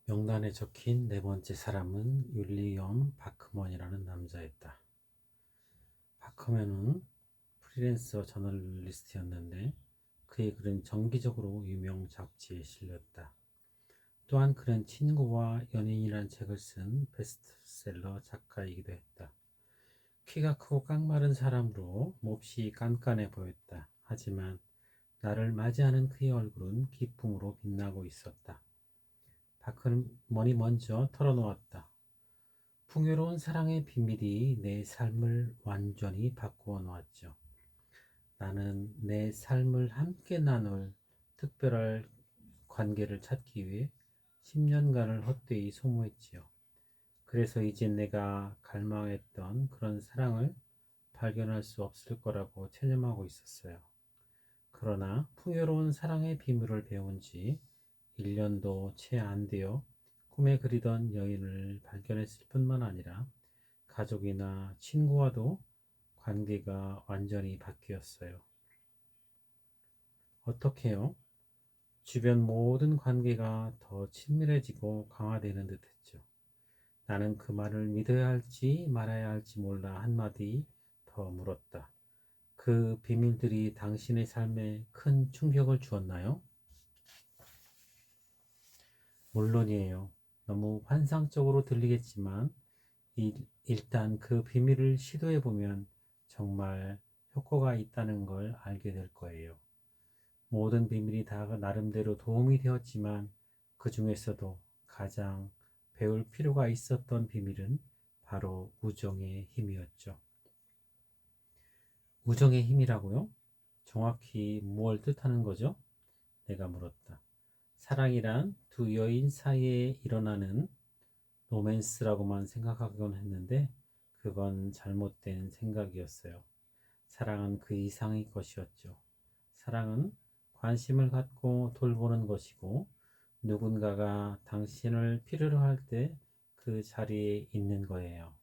명단에 적힌 네 번째 사람은 윌리엄 바크먼이라는 남자였다. 바크먼은 프리랜서 저널리스트였는데 그의 글은 정기적으로 유명 잡지에 실렸다. 또한 그는 친구와 연인이란 책을 쓴 베스트셀러 작가이기도 했다. 키가 크고 깡마른 사람으로 몹시 깐깐해 보였다. 하지만 나를 맞이하는 그의 얼굴은 기쁨으로 빛나고 있었다. 바크먼이 먼저 털어놓았다. 풍요로운 사랑의 비밀이 내 삶을 완전히 바꾸어 놓았죠. 나는 내 삶을 함께 나눌 특별한 관계를 찾기 위해 10년간을 헛되이 소모했지요. 그래서 이젠 내가 갈망했던 그런 사랑을 발견할 수 없을 거라고 체념하고 있었어요. 그러나 풍요로운 사랑의 비밀을 배운 지 1년도 채 안 되어 꿈에 그리던 여인을 발견했을 뿐만 아니라 가족이나 친구와도 관계가 완전히 바뀌었어요. 어떻게요? 주변 모든 관계가 더 친밀해지고 강화되는 듯 했죠. 나는 그 말을 믿어야 할지 말아야 할지 몰라 한마디 더 물었다. 그 비밀들이 당신의 삶에 큰 충격을 주었나요? 물론이에요. 너무 환상적으로 들리겠지만 일단 그 비밀을 시도해보면 정말 효과가 있다는 걸 알게 될 거예요. 모든 비밀이 다 나름대로 도움이 되었지만 그 중에서도 가장 배울 필요가 있었던 비밀은 바로 우정의 힘이었죠. 우정의 힘이라고요? 정확히 뭘 뜻하는 거죠? 내가 물었다. 사랑이란 두 여인 사이에 일어나는 로맨스라고만 생각하곤 했는데 그건 잘못된 생각이었어요. 사랑은 그 이상의 것이었죠. 사랑은 관심을 갖고 돌보는 것이고 누군가가 당신을 필요로 할 때 그 자리에 있는 거예요.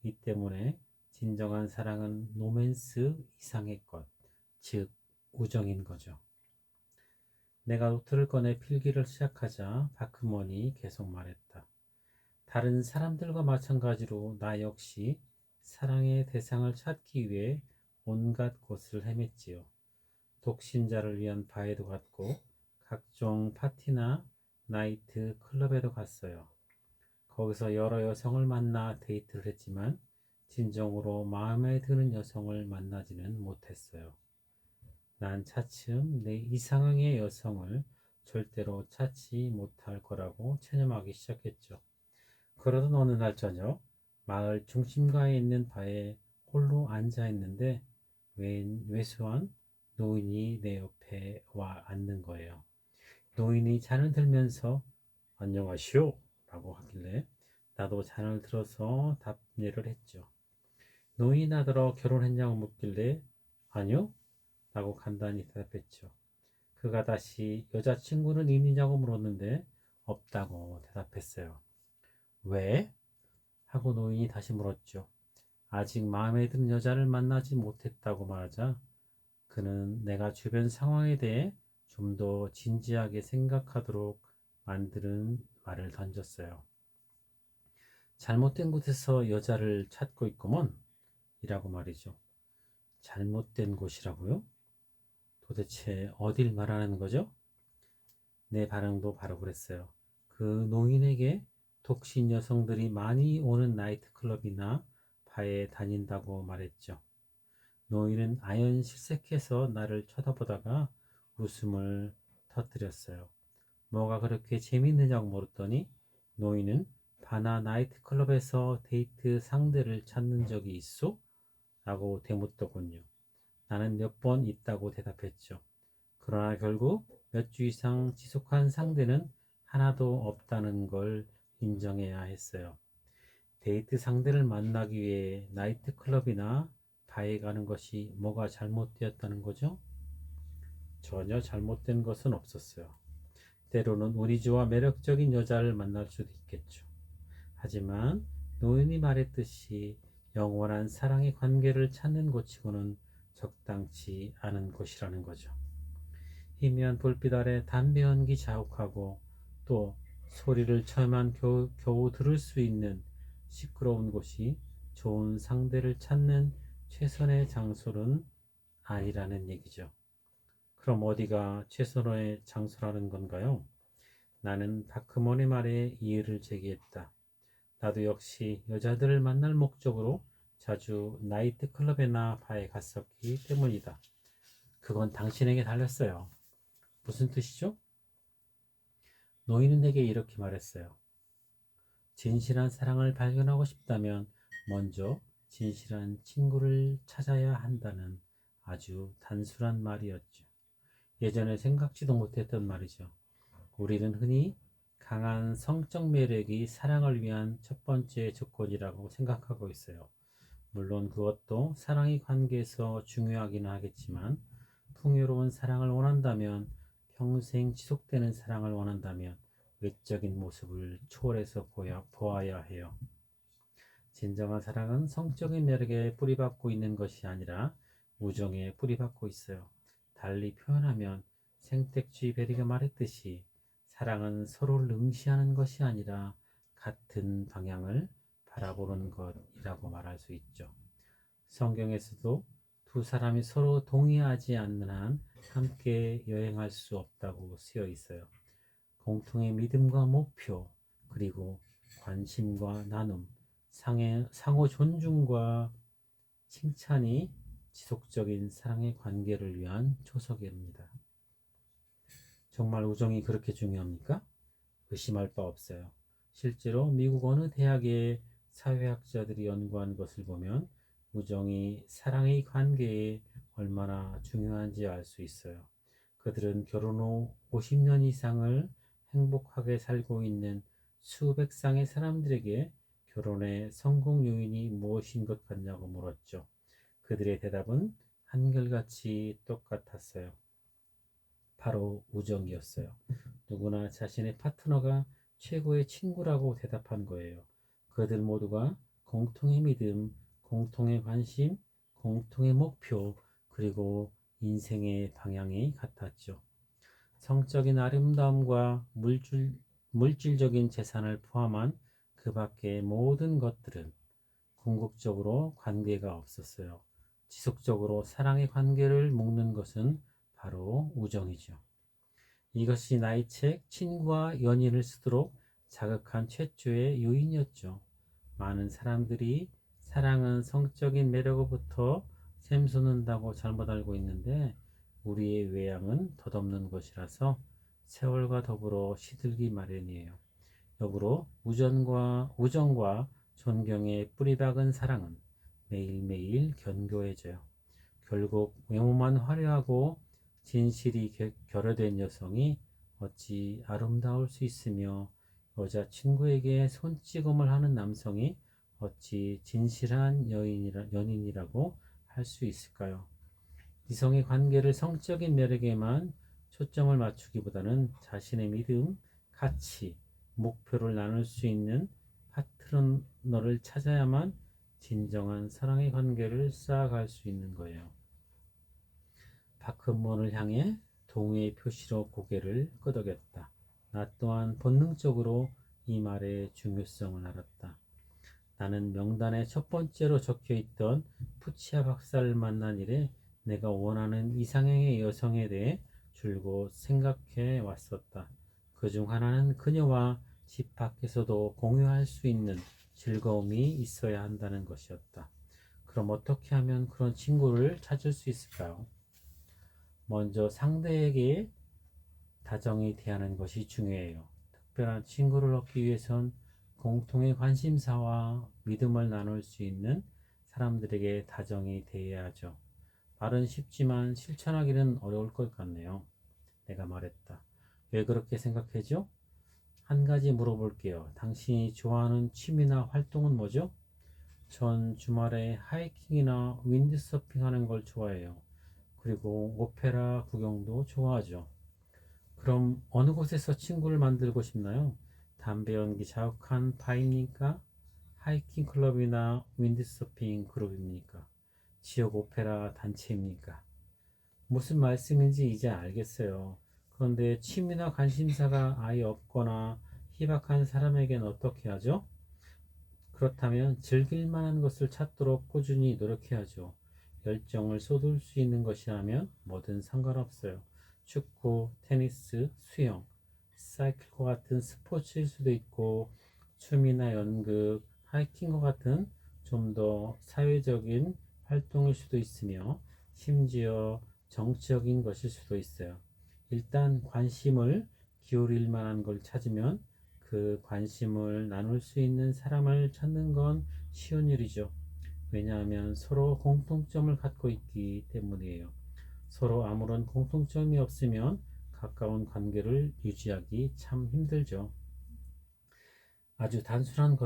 이 때문에 진정한 사랑은 로맨스 이상의 것, 즉 우정인 거죠. 내가 노트를 꺼내 필기를 시작하자 바크먼이 계속 말했다. 다른 사람들과 마찬가지로 나 역시 사랑의 대상을 찾기 위해 온갖 곳을 헤맸지요. 독신자를 위한 바에도 갔고 각종 파티나 나이트 클럽에도 갔어요. 거기서 여러 여성을 만나 데이트를 했지만 진정으로 마음에 드는 여성을 만나지는 못했어요. 난 차츰 내 이상형의 여성을 절대로 찾지 못할 거라고 체념하기 시작했죠. 그러던 어느 날 저녁 마을 중심가에 있는 바에 홀로 앉아 있는데 왜소한 노인이 내 옆에 와 앉는 거예요. 노인이 잔을 들면서 안녕하시오 라고 하길래 나도 잔을 들어서 답례를 했죠. 노인이 나더러 결혼했냐고 묻길래 아니요 라고 간단히 대답했죠. 그가 다시 여자친구는 있느냐고 물었는데 없다고 대답했어요. 왜? 하고 노인이 다시 물었죠. 아직 마음에 드는 여자를 만나지 못했다고 말하자 그는 내가 주변 상황에 대해 좀 더 진지하게 생각하도록 만드는 말을 던졌어요. 잘못된 곳에서 여자를 찾고 있구먼 이라고 말이죠. 잘못된 곳이라고요? 도대체 어딜 말하는 거죠? 내 반응도 바로 그랬어요. 그 노인에게 독신 여성들이 많이 오는 나이트클럽이나 바에 다닌다고 말했죠. 노인은 아연실색해서 나를 쳐다보다가 웃음을 터뜨렸어요. 뭐가 그렇게 재밌느냐고 물었더니 노인은 바나 나이트클럽에서 데이트 상대를 찾는 적이 있어? 라고 되묻더군요. 나는 몇 번 있다고 대답했죠. 그러나 결국 몇 주 이상 지속한 상대는 하나도 없다는 걸 인정해야 했어요. 데이트 상대를 만나기 위해 나이트클럽이나 바에 가는 것이 뭐가 잘못되었다는 거죠? 전혀 잘못된 것은 없었어요. 때로는 운이 좋아 매력적인 여자를 만날 수도 있겠죠. 하지만 노인이 말했듯이 영원한 사랑의 관계를 찾는 곳이고는 적당치 않은 곳이라는 거죠. 희미한 불빛 아래 담배 연기 자욱하고 또 소리를 쳐야만 겨우 들을 수 있는 시끄러운 곳이 좋은 상대를 찾는 최선의 장소는 아니라는 얘기죠. 그럼 어디가 최선의 장소라는 건가요? 나는 다크먼의 말에 이의를 제기했다. 나도 역시 여자들을 만날 목적으로 자주 나이트클럽이나 바에 갔었기 때문이다. 그건 당신에게 달렸어요. 무슨 뜻이죠? 노인은 내게 이렇게 말했어요. 진실한 사랑을 발견하고 싶다면 먼저 진실한 친구를 찾아야 한다는 아주 단순한 말이었죠. 예전에 생각지도 못했던 말이죠. 우리는 흔히 강한 성적 매력이 사랑을 위한 첫 번째 조건이라고 생각하고 있어요. 물론 그것도 사랑의 관계에서 중요하기는 하겠지만 풍요로운 사랑을 원한다면 평생 지속되는 사랑을 원한다면 외적인 모습을 초월해서 보아야 해요. 진정한 사랑은 성적인 매력에 뿌리박고 있는 것이 아니라 우정에 뿌리박고 있어요. 달리 표현하면 생택주의 베리가 말했듯이 사랑은 서로를 응시하는 것이 아니라 같은 방향을 바라보는 것이라고 말할 수 있죠. 성경에서도 두 사람이 서로 동의하지 않는 한 함께 여행할 수 없다고 쓰여 있어요. 공통의 믿음과 목표, 그리고 관심과 나눔, 상호 존중과 칭찬이 지속적인 사랑의 관계를 위한 초석입니다. 정말 우정이 그렇게 중요합니까? 의심할 바 없어요. 실제로 미국 어느 대학의 사회학자들이 연구한 것을 보면 우정이 사랑의 관계에 얼마나 중요한지 알 수 있어요. 그들은 결혼 후 50년 이상을 행복하게 살고 있는 수백 쌍의 사람들에게 결혼의 성공 요인이 무엇인 것 같냐고 물었죠. 그들의 대답은 한결같이 똑같았어요. 바로 우정이었어요. 누구나 자신의 파트너가 최고의 친구라고 대답한 거예요. 그들 모두가 공통의 믿음, 공통의 관심, 공통의 목표, 그리고 인생의 방향이 같았죠. 성적인 아름다움과 물질적인 재산을 포함한 그 밖의 모든 것들은 궁극적으로 관계가 없었어요. 지속적으로 사랑의 관계를 묶는 것은 바로 우정이죠. 이것이 나의 책 친구와 연인을 쓰도록 자극한 최초의 요인이었죠. 많은 사람들이 사랑은 성적인 매력으로부터 샘솟는다고 잘못 알고 있는데 우리의 외양은 덧없는 것이라서 세월과 더불어 시들기 마련이에요. 역으로 우정과 존경에 뿌리박은 사랑은 매일매일 견고해져요. 결국 외모만 화려하고 진실이 결여된 여성이 어찌 아름다울 수 있으며 여자친구에게 손찌검을 하는 남성이 어찌 진실한 연인이라고 할 수 있을까요? 이성의 관계를 성적인 매력에만 초점을 맞추기보다는 자신의 믿음, 가치, 목표를 나눌 수 있는 파트너를 찾아야만 진정한 사랑의 관계를 쌓아갈 수 있는 거예요. 박흠문을 향해 동의의 표시로 고개를 끄덕였다. 나 또한 본능적으로 이 말의 중요성을 알았다. 나는 명단에 첫 번째로 적혀있던 푸치아 박사를 만난 이래 내가 원하는 이상형의 여성에 대해 줄곧 생각해 왔었다. 그중 하나는 그녀와 집 밖에서도 공유할 수 있는 즐거움이 있어야 한다는 것이었다. 그럼 어떻게 하면 그런 친구를 찾을 수 있을까요? 먼저 상대에게 다정히 대하는 것이 중요해요. 특별한 친구를 얻기 위해선 공통의 관심사와 믿음을 나눌 수 있는 사람들에게 다정히 대해야 하죠. 말은 쉽지만 실천하기는 어려울 것 같네요. 내가 말했다. 왜 그렇게 생각하죠? 한 가지 물어볼게요. 당신이 좋아하는 취미나 활동은 뭐죠? 전 주말에 하이킹이나 윈드서핑 하는 걸 좋아해요. 그리고 오페라 구경도 좋아하죠. 그럼 어느 곳에서 친구를 만들고 싶나요? 담배 연기 자욱한 바입니까? 하이킹 클럽이나 윈드서핑 그룹입니까? 지역 오페라 단체입니까? 무슨 말씀인지 이제 알겠어요. 그런데 취미나 관심사가 아예 없거나 희박한 사람에겐 어떻게 하죠? 그렇다면 즐길 만한 것을 찾도록 꾸준히 노력해야죠. 열정을 쏟을 수 있는 것이라면 뭐든 상관없어요. 축구, 테니스, 수영, 사이클과 같은 스포츠일 수도 있고, 춤이나 연극, 하이킹과 같은 좀 더 사회적인 활동일 수도 있으며, 심지어 정치적인 것일 수도 있어요. 일단 관심을 기울일 만한 걸 찾으면 그 관심을 나눌 수 있는 사람을 찾는 건 쉬운 일이죠. 왜냐하면 서로 공통점을 갖고 있기 때문이에요. 서로 아무런 공통점이 없으면 가까운 관계를 유지하기 참 힘들죠. 아주 단순한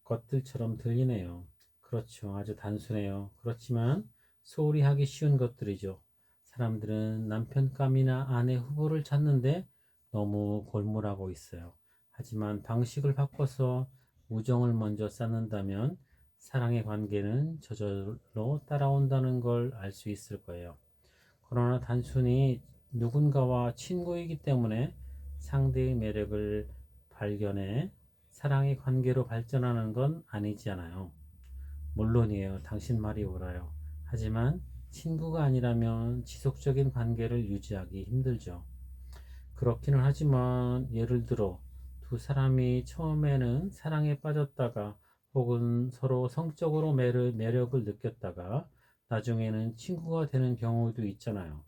것들처럼 들리네요. 그렇죠. 아주 단순해요. 그렇지만 소홀히 하기 쉬운 것들이죠. 사람들은 남편감이나 아내 후보를 찾는데 너무 골몰하고 있어요. 하지만 방식을 바꿔서 우정을 먼저 쌓는다면 사랑의 관계는 저절로 따라온다는 걸 알 수 있을 거예요. 그러나 단순히 누군가와 친구이기 때문에 상대의 매력을 발견해 사랑의 관계로 발전하는 건 아니잖아요. 물론이에요. 당신 말이 옳아요. 하지만 친구가 아니라면 지속적인 관계를 유지하기 힘들죠. 그렇기는 하지만 예를 들어 두 사람이 처음에는 사랑에 빠졌다가 혹은 서로 성적으로 매력을 느꼈다가 나중에는 친구가 되는 경우도 있잖아요.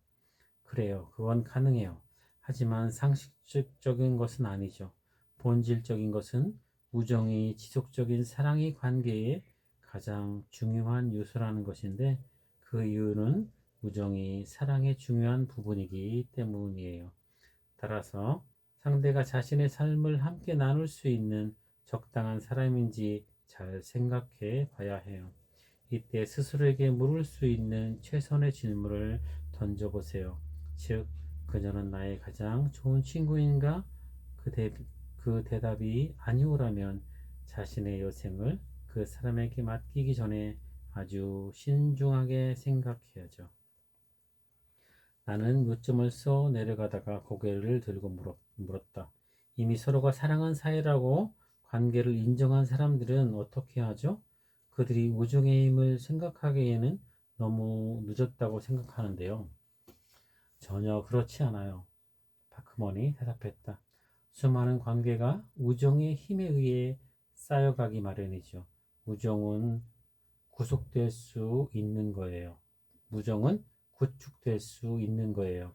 그래요. 그건 가능해요. 하지만 상식적인 것은 아니죠. 본질적인 것은 우정이 지속적인 사랑의 관계에 가장 중요한 요소라는 것인데 그 이유는 우정이 사랑의 중요한 부분이기 때문이에요. 따라서 상대가 자신의 삶을 함께 나눌 수 있는 적당한 사람인지 잘 생각해 봐야 해요. 이때 스스로에게 물을 수 있는 최선의 질문을 던져보세요. 즉, 그녀는 나의 가장 좋은 친구인가? 그 대답이 아니오라면 자신의 여생을 그 사람에게 맡기기 전에 아주 신중하게 생각해야죠. 나는 요점을 써 내려가다가 고개를 들고 물었다. 이미 서로가 사랑한 사이라고 관계를 인정한 사람들은 어떻게 하죠? 그들이 우정의 힘을 생각하기에는 너무 늦었다고 생각하는데요. 전혀 그렇지 않아요. 파크먼이 대답했다. 수많은 관계가 우정의 힘에 의해 쌓여가기 마련이죠. 우정은 구속될 수 있는 거예요. 우정은 구축될 수 있는 거예요.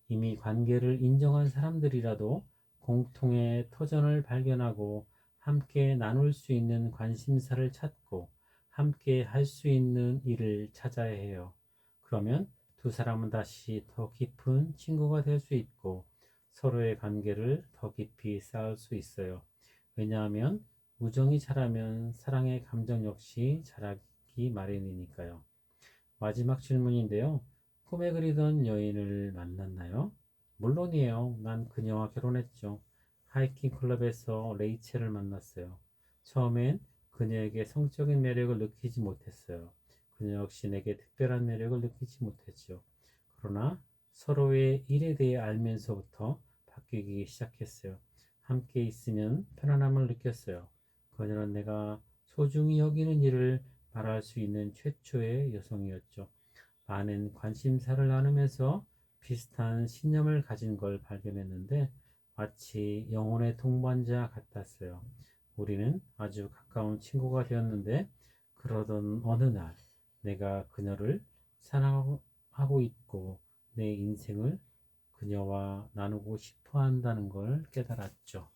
이미 관계를 인정한 사람들이라도 공통의 터전을 발견하고 함께 나눌 수 있는 관심사를 찾고 함께 할 수 있는 일을 찾아야 해요. 그러면 두 사람은 다시 더 깊은 친구가 될 수 있고 서로의 관계를 더 깊이 쌓을 수 있어요. 왜냐하면 우정이 자라면 사랑의 감정 역시 자라기 마련이니까요. 마지막 질문인데요. 꿈에 그리던 여인을 만났나요? 물론이에요. 난 그녀와 결혼했죠. 하이킹 클럽에서 레이첼을 만났어요. 처음엔 그녀에게 성적인 매력을 느끼지 못했어요. 그녀 역시 내게 특별한 매력을 느끼지 못했죠. 그러나 서로의 일에 대해 알면서부터 바뀌기 시작했어요. 함께 있으면 편안함을 느꼈어요. 그녀는 내가 소중히 여기는 일을 말할 수 있는 최초의 여성이었죠. 많은 관심사를 나누면서 비슷한 신념을 가진 걸 발견했는데 마치 영혼의 동반자 같았어요. 우리는 아주 가까운 친구가 되었는데 그러던 어느 날 내가 그녀를 사랑하고 있고 내 인생을 그녀와 나누고 싶어 한다는 걸 깨달았죠.